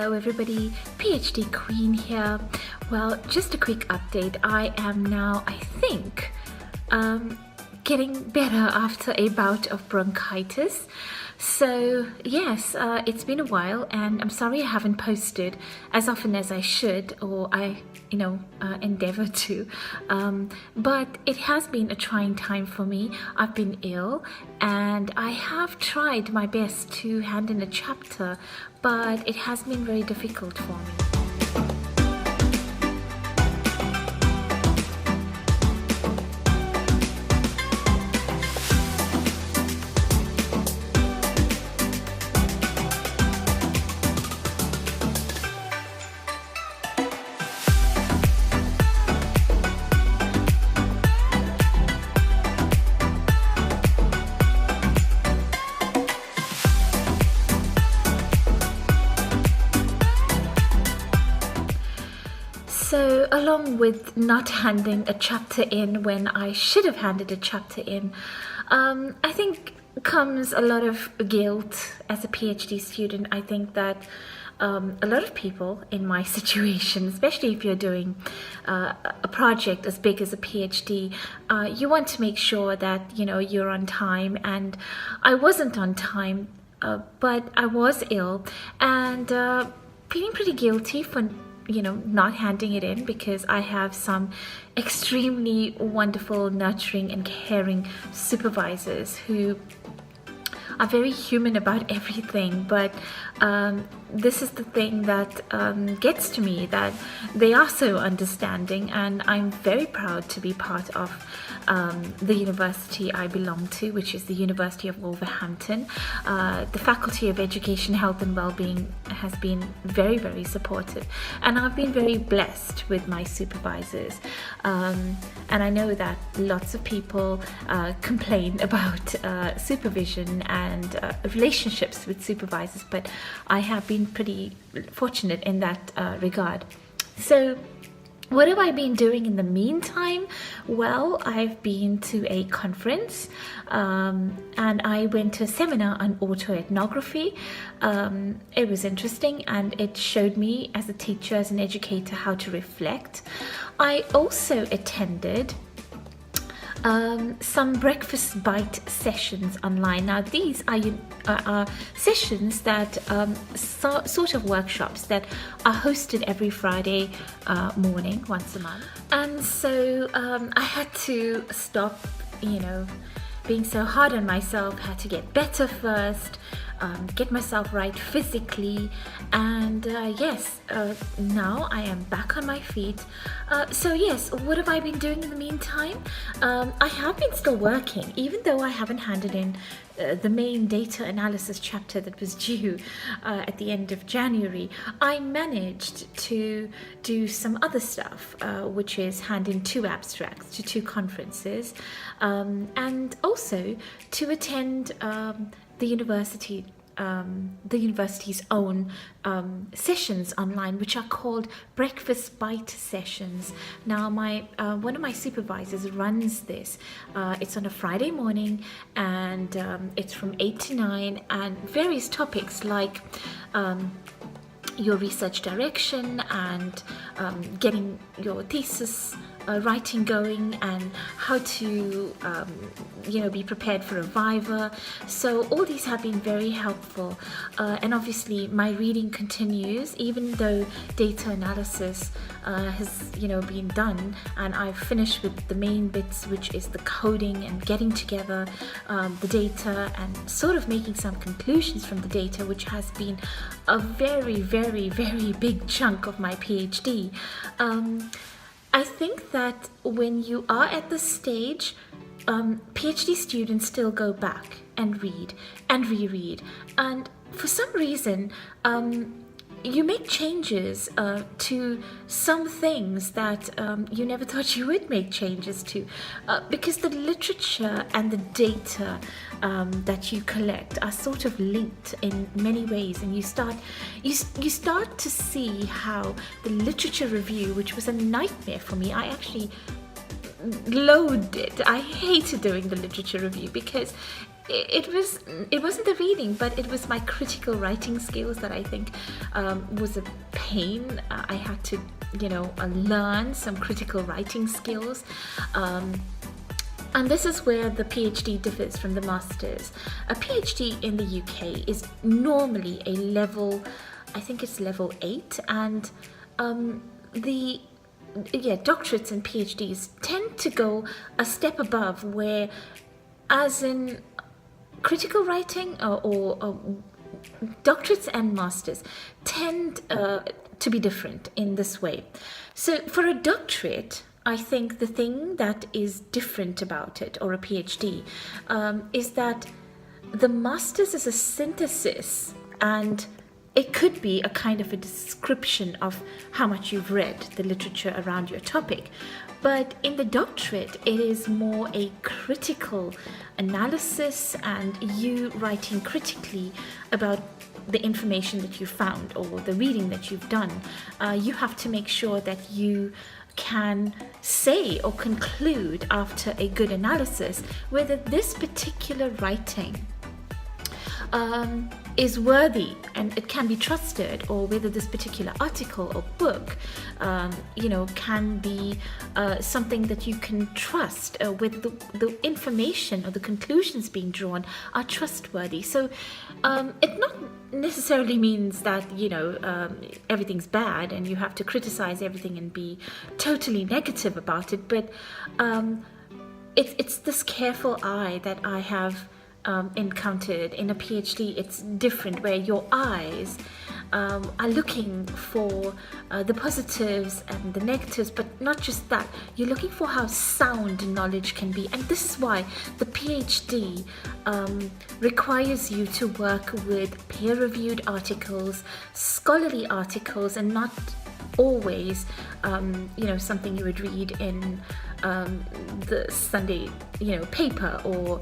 Hello everybody, PhD Queen here. Well, just a quick update. I am now, I think, getting better after a bout of bronchitis. So yes, it's been a while and I'm sorry I haven't posted as often as I should, or I endeavor to, but it has been a trying time for me. I've been ill and I have tried my best to hand in a chapter, but it has been very difficult for me. So along with not handing a chapter in when I should have handed a chapter in, I think comes a lot of guilt as a PhD student. I think that a lot of people in my situation, especially if you're doing a project as big as a PhD, you want to make sure that you're on time, and I wasn't on time, but I was ill and feeling pretty guilty for not handing it in, because I have some extremely wonderful, nurturing and caring supervisors who are very human about everything. But this is the thing that gets to me, that they are so understanding, and I'm very proud to be part of the university I belong to, which is the University of Wolverhampton. The Faculty of Education, Health and Wellbeing has been very, very supportive, and I've been very blessed with my supervisors. And I know that lots of people complain about supervision and relationships with supervisors, but I have been pretty fortunate in that regard. So what have I been doing in the meantime? Well, I've been to a conference and I went to a seminar on autoethnography. It was interesting and it showed me as a teacher, as an educator, how to reflect. I also attended some breakfast bite sessions online. Now these are sessions that sort of workshops that are hosted every Friday morning, once a month. And so I had to stop being so hard on myself, had to get better first, get myself right physically, and yes, now I am back on my feet. So yes, what have I been doing in the meantime? I have been still working, even though I haven't handed in the main data analysis chapter that was due at the end of January. I managed to do some other stuff, which is hand in 2 abstracts to 2 conferences, and also to attend the university's own sessions online, which are called breakfast bite sessions. Now one of my supervisors runs this. It's on a Friday morning, and it's from 8 to 9, and various topics like your research direction and getting your thesis writing going, and how to be prepared for a viva. So all these have been very helpful, and obviously my reading continues, even though data analysis has been done, and I've finished with the main bits, which is the coding and getting together the data and sort of making some conclusions from the data, which has been a very, very, very big chunk of my PhD. I think that when you are at this stage, PhD students still go back and read and reread, and for some reason you make changes to some things that you never thought you would make changes to, because the literature and the data that you collect are sort of linked in many ways, and you start to see how the literature review, which was a nightmare for me, I actually loathed it. I hated doing the literature review because it wasn't the reading, but it was my critical writing skills that I think was a pain. I had to, learn some critical writing skills. And this is where the PhD differs from the master's. A PhD in the UK is normally a level, I think it's level 8, and doctorates and PhDs tend to go a step above, where, as in critical writing or doctorates and masters tend to be different in this way. So for a doctorate, I think the thing that is different about it, or a PhD, is that the master's is a synthesis, and it could be a kind of a description of how much you've read, the literature around your topic. But in the doctorate, it is more a critical analysis, and you writing critically about the information that you found or the reading that you've done. You have to make sure that you can say or conclude after a good analysis whether this particular writing is worthy and it can be trusted, or whether this particular article or book can be something that you can trust, whether the information or the conclusions being drawn are trustworthy. So it not necessarily means that everything's bad and you have to criticize everything and be totally negative about it, but it's this careful eye that I have encountered in a PhD. It's different, where your eyes are looking for the positives and the negatives, but not just that. You're looking for how sound knowledge can be, and this is why the PhD requires you to work with peer-reviewed articles, scholarly articles, and not always something you would read in the Sunday paper, or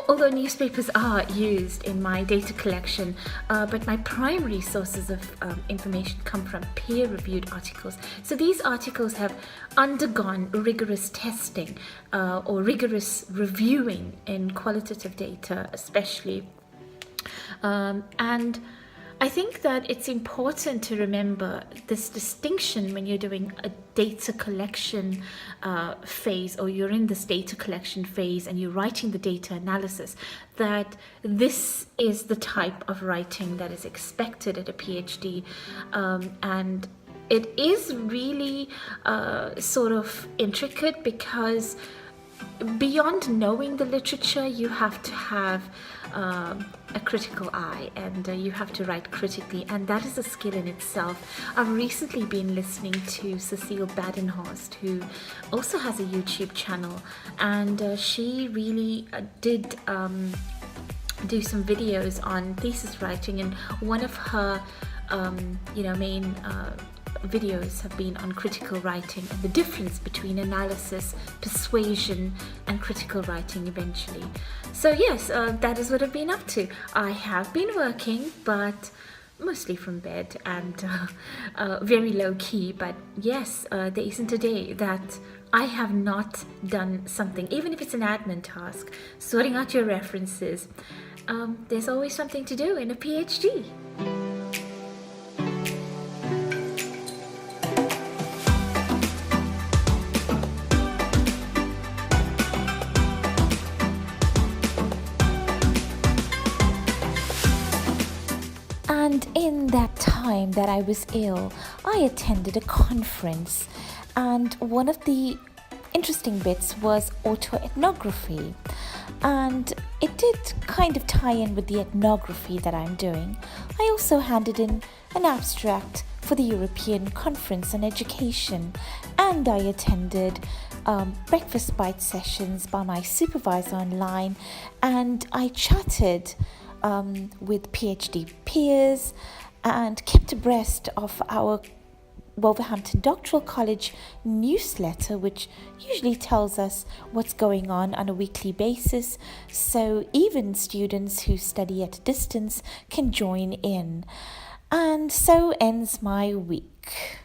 although newspapers are used in my data collection, but my primary sources of information come from peer-reviewed articles. So these articles have undergone rigorous testing or rigorous reviewing in qualitative data especially, and I think that it's important to remember this distinction when you're doing a data collection phase, or you're in this data collection phase and you're writing the data analysis, that this is the type of writing that is expected at a PhD, and it is really sort of intricate, because beyond knowing the literature, you have to have a critical eye, and you have to write critically, and that is a skill in itself. I've recently been listening to Cecile Badenhorst, who also has a YouTube channel, and she really did do some videos on thesis writing, and one of her main videos have been on critical writing and the difference between analysis, persuasion, and critical writing eventually. So yes, that is what I've been up to. I have been working, but mostly from bed, and very low key. But yes, there isn't a day that I have not done something, even if it's an admin task, sorting out your references. There's always something to do in a PhD. And in that time that I was ill, I attended a conference, and one of the interesting bits was autoethnography, and it did kind of tie in with the ethnography that I'm doing. I also handed in an abstract for the European Conference on Education, and I attended breakfast bite sessions by my supervisor online, and I chatted with PhD peers and kept abreast of our Wolverhampton Doctoral College newsletter, which usually tells us what's going on a weekly basis, so even students who study at a distance can join in. And so ends my week.